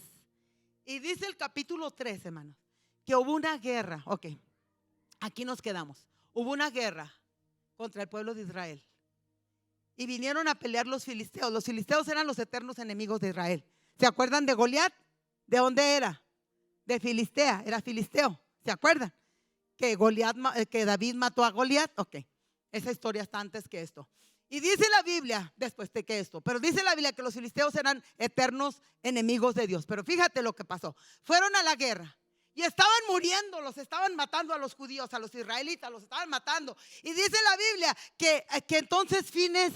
Y dice el capítulo 3, hermanos, que hubo una guerra. Ok, aquí nos quedamos. Hubo una guerra contra el pueblo de Israel. Y vinieron a pelear los filisteos. Los filisteos eran los eternos enemigos de Israel. ¿Se acuerdan de Goliat? ¿De dónde era? De Filistea, era filisteo. ¿Se acuerdan? Que David mató a Goliat. Ok, esa historia está antes que esto. Y dice la Biblia, después de que esto, pero dice la Biblia que los filisteos eran eternos enemigos de Dios. Pero fíjate lo que pasó. Fueron a la guerra y estaban muriendo, los estaban matando a los judíos, a los israelitas, los estaban matando. Y dice la Biblia que entonces Fines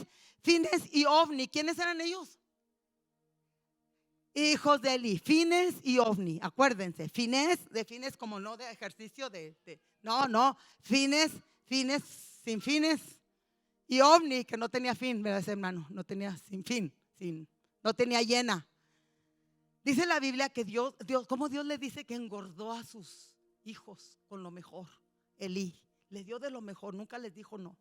y Ofni, ¿quiénes eran ellos? Hijos de Eli, Fines y Ofni, acuérdense. Fines como no de ejercicio no, Fines sin fines. Y Ofni, que no tenía fin, ¿verdad, hermano? No tenía sin fin, no tenía llena. Dice la Biblia que Dios, como Dios le dice que engordó a sus hijos con lo mejor. Elí les dio de lo mejor, nunca les dijo no.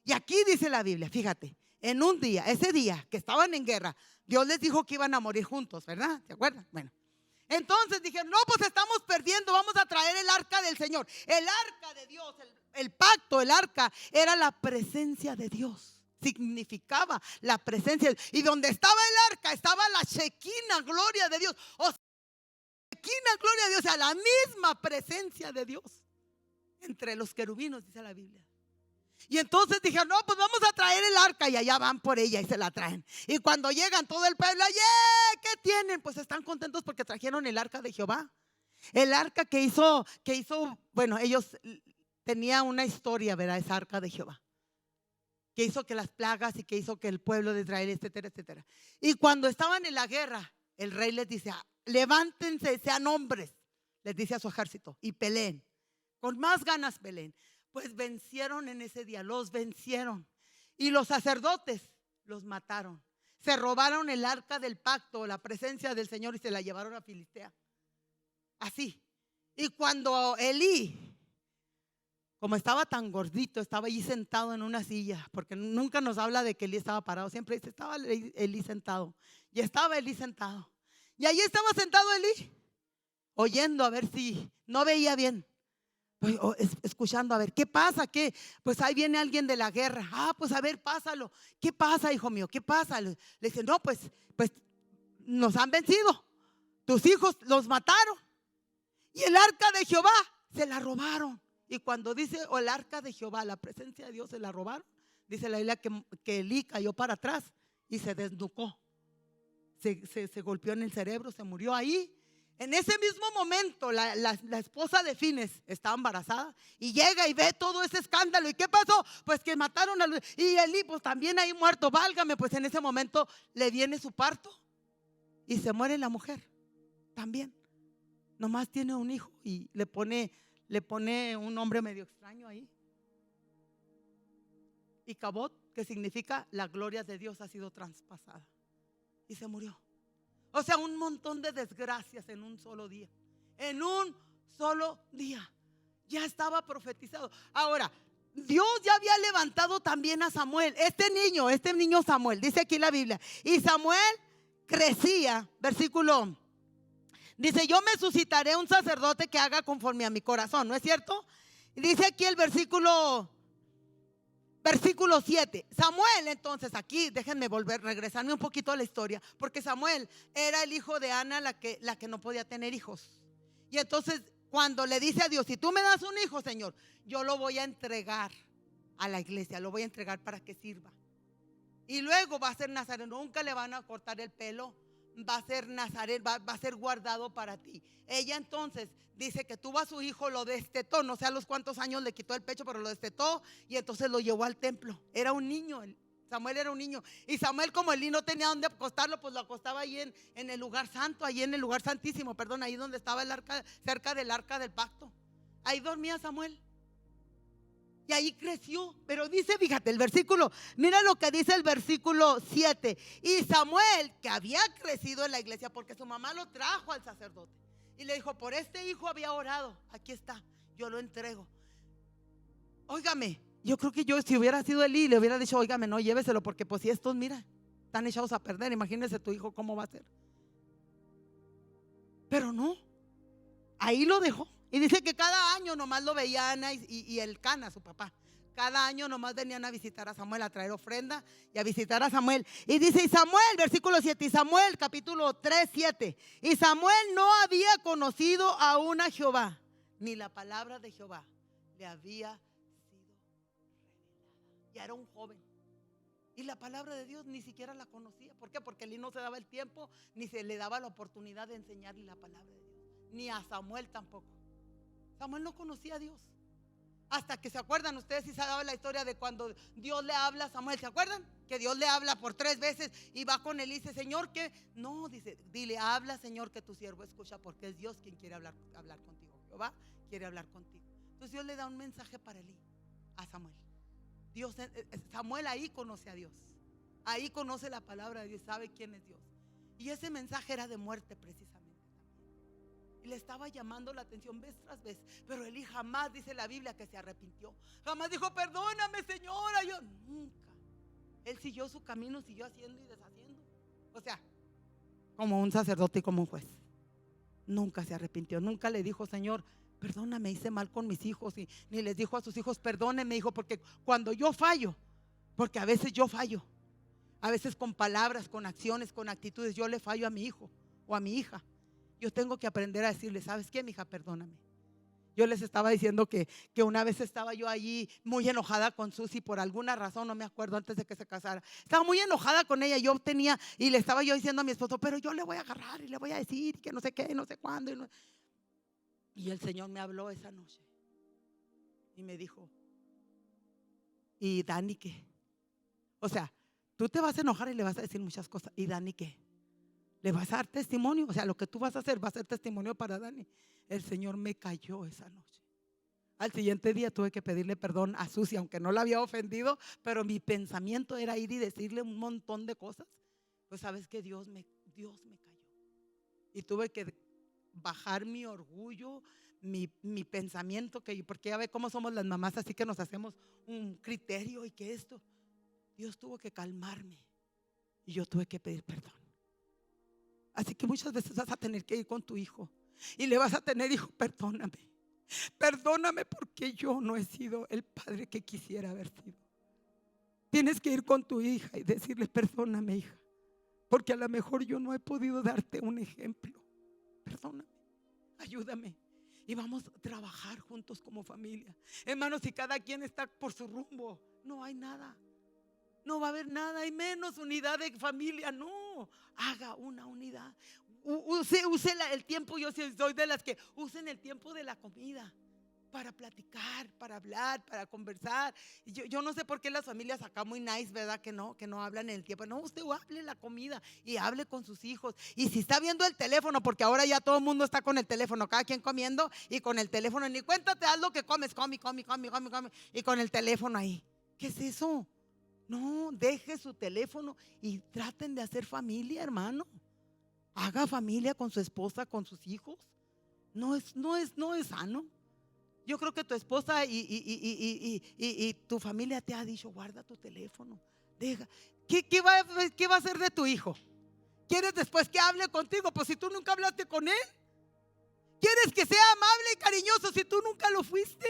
Y aquí dice la Biblia, fíjate, en un día, ese día que estaban en guerra, Dios les dijo que iban a morir juntos, ¿verdad? ¿Se acuerdan? Bueno, entonces dijeron: no, pues estamos perdiendo, vamos a traer el arca del Señor. El arca de Dios, el pacto, el arca era la presencia de Dios. Significaba la presencia. Y donde estaba el arca estaba la Shekinah, gloria de Dios. O sea, Shekinah, gloria de Dios, o sea, la misma presencia de Dios entre los querubinos, dice la Biblia. Y entonces dijeron: no, pues vamos a traer el arca. Y allá van por ella y se la traen. Y cuando llegan todo el pueblo, ¡yeah! ¿Qué tienen? Pues están contentos porque trajeron el arca de Jehová. El arca que hizo, bueno, ellos tenían una historia, ¿verdad? Esa arca de Jehová, que hizo que las plagas y que hizo que el pueblo de Israel, etcétera, etcétera. Y cuando estaban en la guerra, el rey les dice: levántense, sean hombres, les dice a su ejército, y peleen. Con más ganas peleen. Pues vencieron en ese día, los vencieron. Y los sacerdotes los mataron. Se robaron el arca del pacto, la presencia del Señor, y se la llevaron a Filistea. Así. Y cuando Elí, como estaba tan gordito, estaba allí sentado en una silla, porque nunca nos habla de que Elí estaba parado, siempre dice: estaba Elí sentado. Y estaba Elí sentado. Y allí estaba sentado Elí, oyendo a ver si no veía bien. Escuchando a ver, ¿qué pasa? ¿Qué? Pues ahí viene alguien de la guerra. Pues a ver, pásalo. ¿Qué pasa, hijo mío? ¿Qué pasa? Le dice: no, pues nos han vencido. Tus hijos los mataron. Y el arca de Jehová se la robaron. Y cuando dice el arca de Jehová, la presencia de Dios, se la robaron, dice la Biblia que Elí cayó para atrás y se desnucó. Se golpeó en el cerebro, se murió ahí. En ese mismo momento la esposa de Fines estaba embarazada y llega y ve todo ese escándalo. ¿Y qué pasó? Pues que mataron a y Elí, pues también ahí muerto. Válgame, pues en ese momento le viene su parto y se muere la mujer también. Nomás tiene un hijo y le pone un nombre medio extraño ahí. Y Cabot, que significa la gloria de Dios ha sido traspasada. Y se murió. O sea, un montón de desgracias en un solo día. En un solo día. Ya estaba profetizado. Ahora, Dios ya había levantado también a Samuel. Este niño Samuel, dice aquí la Biblia. Y Samuel crecía, versículo, dice: yo me suscitaré un sacerdote que haga conforme a mi corazón. ¿No es cierto? Y dice aquí el versículo 7. Samuel, entonces aquí, déjenme regresarme un poquito a la historia, porque Samuel era el hijo de Ana, la que no podía tener hijos. Y entonces cuando le dice a Dios: si tú me das un hijo, Señor, yo lo voy a entregar a la iglesia, lo voy a entregar para que sirva. Y luego va a ser nazareno, nunca le van a cortar el pelo, va a ser Nazaret, va a ser guardado para ti. Ella entonces dice que tuvo a su hijo, lo destetó, no sé a los cuántos años le quitó el pecho, pero lo destetó y entonces lo llevó al templo. Era un niño, Samuel era un niño. Y Samuel, como Elí no tenía dónde acostarlo, pues lo acostaba ahí en el lugar santo, ahí en el lugar santísimo, perdón, ahí donde estaba el arca, cerca del arca del pacto. Ahí dormía Samuel. Y ahí creció. Pero dice, fíjate, el versículo, mira lo que dice el versículo 7. Y Samuel, que había crecido en la iglesia, porque su mamá lo trajo al sacerdote, y le dijo, por este hijo había orado, aquí está, yo lo entrego. Óigame, yo creo que yo, si hubiera sido Elí, le hubiera dicho, óigame, no, lléveselo, porque pues si estos, mira, están echados a perder, imagínese tu hijo cómo va a ser. Pero no, ahí lo dejó. Y dice que cada año nomás lo veía Ana y el Cana, su papá. Cada año nomás venían a visitar a Samuel, a traer ofrenda y a visitar a Samuel. Y dice, y Samuel, versículo 7, y Samuel, capítulo 3, 7. Y Samuel no había conocido aún a Jehová, ni la palabra de Jehová le había sido revelada. Ya era un joven. Y la palabra de Dios ni siquiera la conocía. ¿Por qué? Porque él no se daba el tiempo, ni se le daba la oportunidad de enseñarle la palabra de Dios. Ni a Samuel tampoco. Samuel no conocía a Dios. Hasta que se acuerdan ustedes, si se ha dado la historia de cuando Dios le habla a Samuel. ¿Se acuerdan? Que Dios le habla por 3 veces y va con él y dice, Señor, ¿qué? No, dice, dile, habla, Señor, que tu siervo escucha, porque es Dios quien quiere hablar contigo. Jehová quiere hablar contigo. Entonces Dios le da un mensaje para Elí, a Samuel. Samuel ahí conoce a Dios. Ahí conoce la palabra de Dios, sabe quién es Dios. Y ese mensaje era de muerte precisamente. Y le estaba llamando la atención vez tras vez. Pero Elí jamás, dice la Biblia, que se arrepintió. Jamás dijo, perdóname, señora. Yo nunca. Él siguió su camino, siguió haciendo y deshaciendo. O sea, como un sacerdote y como un juez. Nunca se arrepintió. Nunca le dijo, Señor, perdóname, hice mal con mis hijos. Y ni les dijo a sus hijos, perdóneme, hijo, porque cuando yo fallo, porque a veces yo fallo, a veces con palabras, con acciones, con actitudes, yo le fallo a mi hijo o a mi hija. Yo tengo que aprender a decirle, ¿sabes qué, mija? Perdóname. Yo les estaba diciendo que una vez estaba yo allí muy enojada con Susi por alguna razón, no me acuerdo, antes de que se casara. Estaba muy enojada con ella. Y le estaba yo diciendo a mi esposo, pero yo le voy a agarrar y le voy a decir que no sé qué, no sé cuándo. Y el Señor me habló esa noche y me dijo, ¿y Dani qué? O sea, tú te vas a enojar y le vas a decir muchas cosas. ¿Y Dani qué? ¿Le vas a dar testimonio? O sea, lo que tú vas a hacer va a ser testimonio para Dani. El Señor me cayó esa noche. Al siguiente día tuve que pedirle perdón a Susi, aunque no la había ofendido, pero mi pensamiento era ir y decirle un montón de cosas. Pues sabes que Dios me cayó. Y tuve que bajar mi orgullo, mi pensamiento, porque ya ve cómo somos las mamás, así que nos hacemos un criterio y que esto. Dios tuvo que calmarme y yo tuve que pedir perdón. Así que muchas veces vas a tener que ir con tu hijo y le vas a tener, hijo, perdóname porque yo no he sido el padre que quisiera haber sido. Tienes que ir con tu hija y decirle, perdóname, hija, porque a lo mejor yo no he podido darte un ejemplo. Perdóname, ayúdame. Y vamos a trabajar juntos como familia. Hermanos, si cada quien está por su rumbo, no hay nada. No va a haber nada, hay menos unidad de familia. No, haga una unidad. Use el tiempo. Yo soy de las que usen el tiempo de la comida para platicar, para hablar, para conversar. Yo no sé por qué las familias acá muy nice, ¿verdad? Que no hablan en el tiempo. No, usted hable en la comida y hable con sus hijos. Y si está viendo el teléfono, porque ahora ya todo el mundo está con el teléfono, cada quien comiendo y con el teléfono. Ni cuenta te das lo que comes, come. Y con el teléfono ahí. ¿Qué es eso? No, deje su teléfono y traten de hacer familia, hermano. Haga familia con su esposa, con sus hijos. No es sano. Yo creo que tu esposa y tu familia te ha dicho, guarda tu teléfono. Deja. ¿Qué va a hacer de tu hijo? ¿Quieres después que hable contigo? Pues si tú nunca hablaste con él. ¿Quieres que sea amable y cariñoso si tú nunca lo fuiste?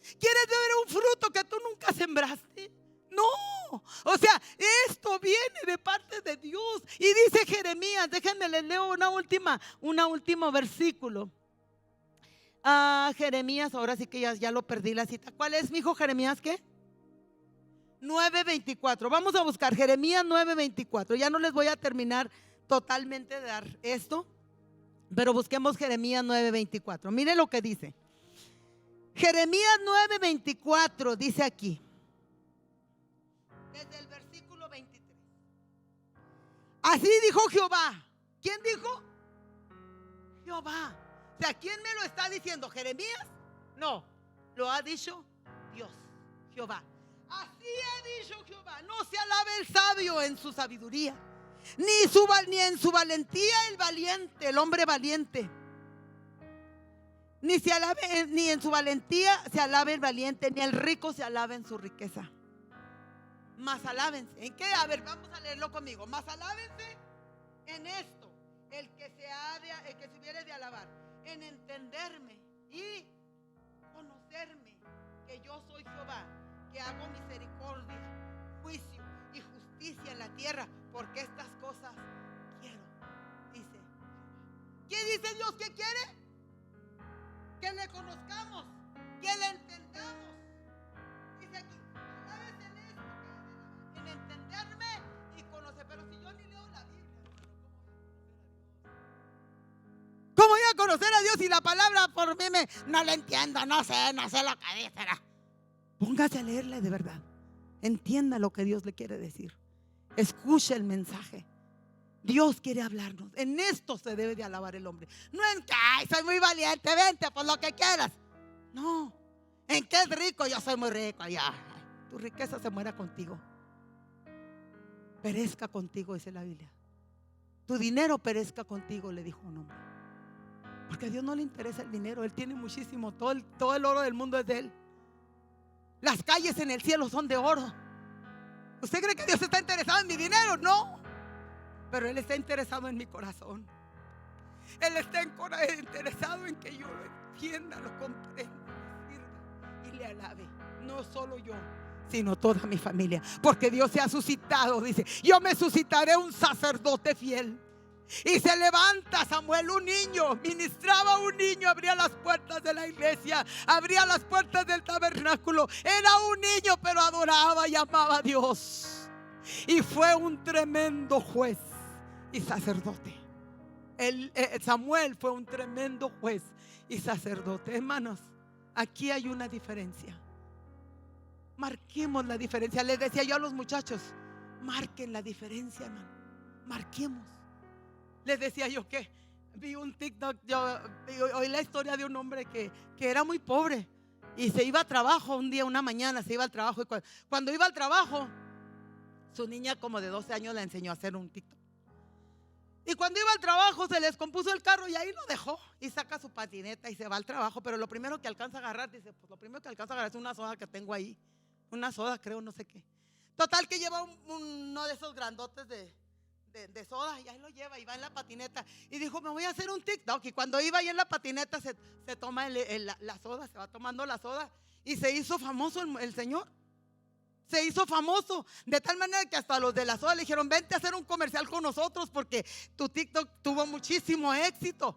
¿Quieres ver un fruto que tú nunca sembraste? No, o sea, esto viene de parte de Dios. Y dice Jeremías, déjenme les leo una último versículo. Jeremías, ahora sí que ya lo perdí la cita. ¿Cuál es, mi hijo? Jeremías, ¿qué? 9:24. Vamos a buscar Jeremías 9:24. Ya no les voy a terminar totalmente de dar esto, pero busquemos Jeremías 9:24. Mire lo que dice. Jeremías 9:24 dice aquí, desde el versículo 23. Así dijo Jehová. ¿Quién dijo? Jehová. O sea, ¿quién me lo está diciendo? ¿Jeremías? No, lo ha dicho Dios, Jehová. Así ha dicho Jehová: no se alabe el sabio en su sabiduría, ni en su valentía el valiente, el hombre valiente. Ni en su valentía se alabe el valiente, ni el rico se alabe en su riqueza. Mas alábense. ¿En qué? A ver, vamos a leerlo conmigo. Mas alábense en esto, el que se hubiere de alabar, en entenderme y conocerme, que yo soy Jehová, que hago misericordia, juicio y justicia en la tierra, porque estas cosas quiero, dice Jehová. ¿Qué dice Dios que quiere? Que le conozcamos, que le entendamos. Dice aquí, alábense en esto, en entenderme y conocer. Pero si yo ni leo la Biblia, ¿cómo voy a conocer a Dios si la palabra por mí no la entiendo? No sé lo que dice. Póngase a leerle de verdad. Entienda lo que Dios le quiere decir. Escuche el mensaje. Dios quiere hablarnos. En esto se debe de alabar el hombre. No en que, ay, soy muy valiente, vente, pues lo que quieras. No. En que es rico, yo soy muy rico. Ya. Tu riqueza se muera contigo. Perezca contigo, dice la Biblia. Tu dinero perezca contigo, le dijo un hombre. Porque a Dios no le interesa el dinero. Él tiene muchísimo. Todo el oro del mundo es de Él. Las calles en el cielo son de oro. ¿Usted cree que Dios está interesado en mi dinero? No. Pero Él está interesado en mi corazón. Él está interesado en que yo lo entienda, lo comprenda, le sirva y le alabe. No solo yo, sino toda mi familia. Porque Dios se ha suscitado, dice: yo me suscitaré un sacerdote fiel. Y se levanta Samuel, un niño, ministraba un niño, abría las puertas de la iglesia, abría las puertas del tabernáculo. Era un niño, pero adoraba y amaba a Dios. Y fue un tremendo juez y sacerdote. Samuel fue un tremendo juez y sacerdote. Hermanos, aquí hay una diferencia. Marquemos la diferencia. Les decía yo a los muchachos: marquen la diferencia, hermano. Marquemos. Les decía yo que vi un TikTok, oí la historia de un hombre que era muy pobre y se iba a trabajo un día, una mañana se iba al trabajo, y cuando iba al trabajo, su niña como de 12 años le enseñó a hacer un TikTok. Y cuando iba al trabajo se le descompuso el carro y ahí lo dejó y saca su patineta y se va al trabajo. Pero lo primero que alcanza a agarrar, dice, pues lo primero que alcanza a agarrar es una soda que tengo ahí. Una soda, creo, no sé qué. Total que lleva uno de esos grandotes de soda, y ahí lo lleva y va en la patineta y dijo: me voy a hacer un TikTok. Y cuando iba ahí en la patineta se toma la soda, se va tomando la soda y se hizo famoso el señor. Se hizo famoso de tal manera que hasta los de la soda le dijeron: vente a hacer un comercial con nosotros porque tu TikTok tuvo muchísimo éxito.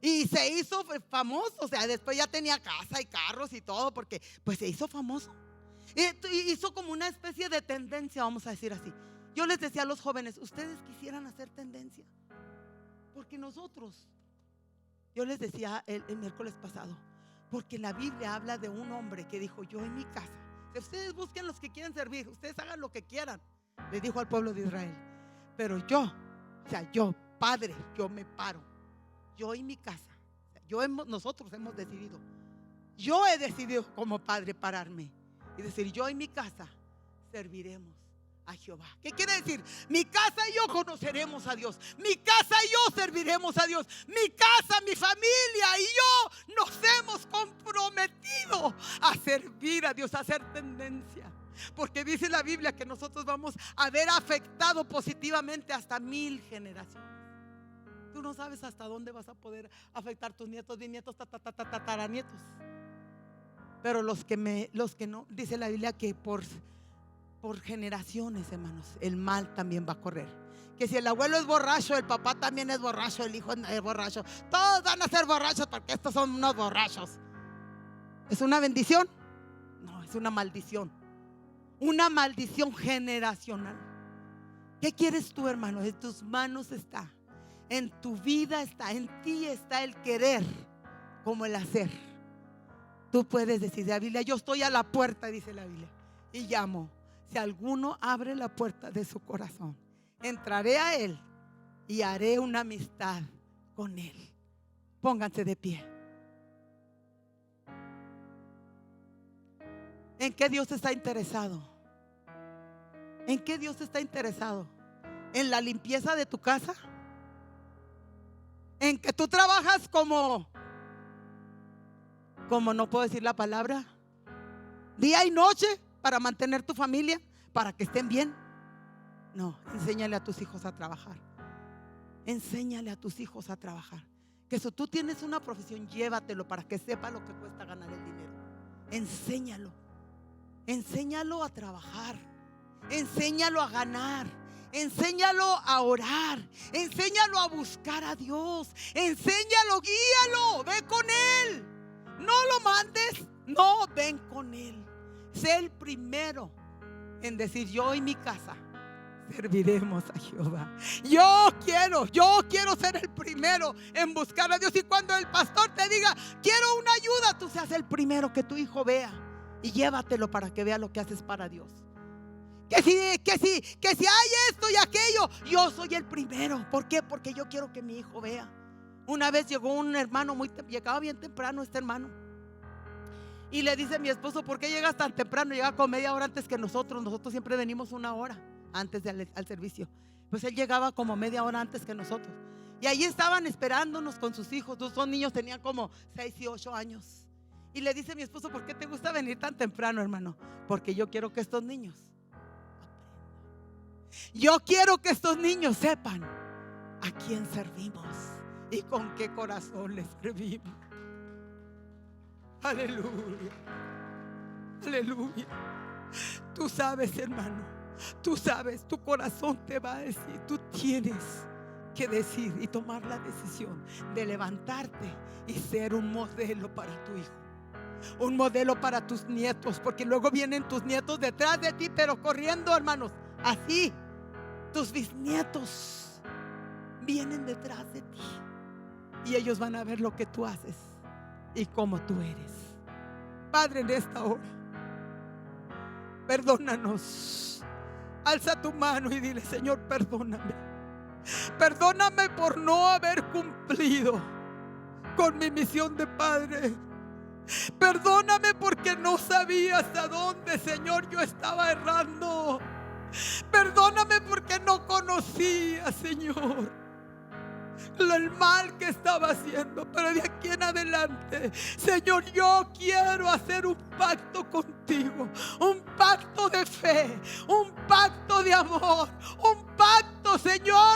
Y se hizo famoso, o sea, después ya tenía casa y carros y todo, porque pues se hizo famoso. Y hizo como una especie de tendencia, vamos a decir así. Yo les decía a los jóvenes: ustedes quisieran hacer tendencia, porque nosotros, yo les decía el miércoles pasado, porque la Biblia habla de un hombre que dijo: yo en mi casa, si ustedes busquen los que quieren servir, ustedes hagan lo que quieran, le dijo al pueblo de Israel, pero yo, o sea, yo, padre, yo me paro, yo en mi casa, nosotros hemos decidido, yo he decidido como padre pararme y decir: yo en mi casa serviremos a Jehová. ¿Qué quiere decir? Mi casa y yo conoceremos a Dios. Mi casa y yo serviremos a Dios. Mi casa, mi familia y yo nos hemos comprometido a servir a Dios, a hacer tendencia. Porque dice la Biblia que nosotros vamos a ver afectado positivamente hasta 1000 generaciones. Tú no sabes hasta dónde vas a poder afectar tus nietos, bisnietos, tataranietos. Pero los que no, dice la Biblia que por generaciones, hermanos, el mal también va a correr. Que si el abuelo es borracho, el papá también es borracho, el hijo es borracho. Todos van a ser borrachos porque estos son unos borrachos. ¿Es una bendición? No, es una maldición. Una maldición generacional. ¿Qué quieres tú, hermano? En tus manos está, en tu vida está, en ti está el querer como el hacer. Tú puedes decir, la Biblia, yo estoy a la puerta, dice la Biblia, y llamo. Si alguno abre la puerta de su corazón, entraré a él y haré una amistad con él. Pónganse de pie. ¿En qué Dios está interesado? ¿En qué Dios está interesado? ¿En la limpieza de tu casa? ¿En que tú trabajas como no puedo decir la palabra, día y noche para mantener tu familia, para que estén bien? No, enséñale a tus hijos a trabajar. Enséñale a tus hijos a trabajar. Que si tú tienes una profesión, llévatelo para que sepa lo que cuesta ganar el dinero. Enséñalo. Enséñalo a trabajar. Enséñalo a ganar. Enséñalo a orar. Enséñalo a buscar a Dios. Enséñalo, guíalo. Ve con Él. No lo mandes. No, ven con Él. Sé el primero en decir: yo y mi casa serviremos a Jehová. Yo quiero ser el primero en buscar a Dios. Y cuando el pastor te diga: quiero una ayuda, tú seas el primero que tu hijo vea y llévatelo para que vea lo que haces para Dios. Que si hay esto y aquello, yo soy el primero. ¿Por qué? Porque yo quiero que mi hijo vea. Una vez llegó un hermano, llegaba bien temprano este hermano, y le dice a mi esposo: ¿por qué llegas tan temprano? Llega con media hora antes que nosotros. Nosotros siempre venimos una hora antes al servicio. Pues él llegaba como media hora antes que nosotros. Y ahí estaban esperándonos con sus hijos. Dos niños, tenían como 6 y 8 años. Y le dice a mi esposo: ¿por qué te gusta venir tan temprano, hermano? Porque yo quiero que estos niños aprendan. Yo quiero que estos niños sepan a quién servimos y con qué corazón les servimos. Aleluya. Aleluya. Tú sabes, hermano, tú sabes, tu corazón te va a decir, tú tienes que decir y tomar la decisión de levantarte y ser un modelo para tu hijo, un modelo para tus nietos, porque luego vienen tus nietos detrás de ti, pero corriendo, hermanos, así. Tus bisnietos vienen detrás de ti y ellos van a ver lo que tú haces y cómo tú eres. Padre, en esta hora, perdónanos. Alza tu mano y dile: Señor, perdóname. Perdóname por no haber cumplido con mi misión de padre. Perdóname porque no sabía hasta dónde, Señor, yo estaba errando. Perdóname porque no conocía, Señor, el mal que estaba haciendo. Pero de aquí en adelante, Señor, yo quiero hacer un pacto contigo, un pacto de fe, un pacto de amor, un pacto, Señor,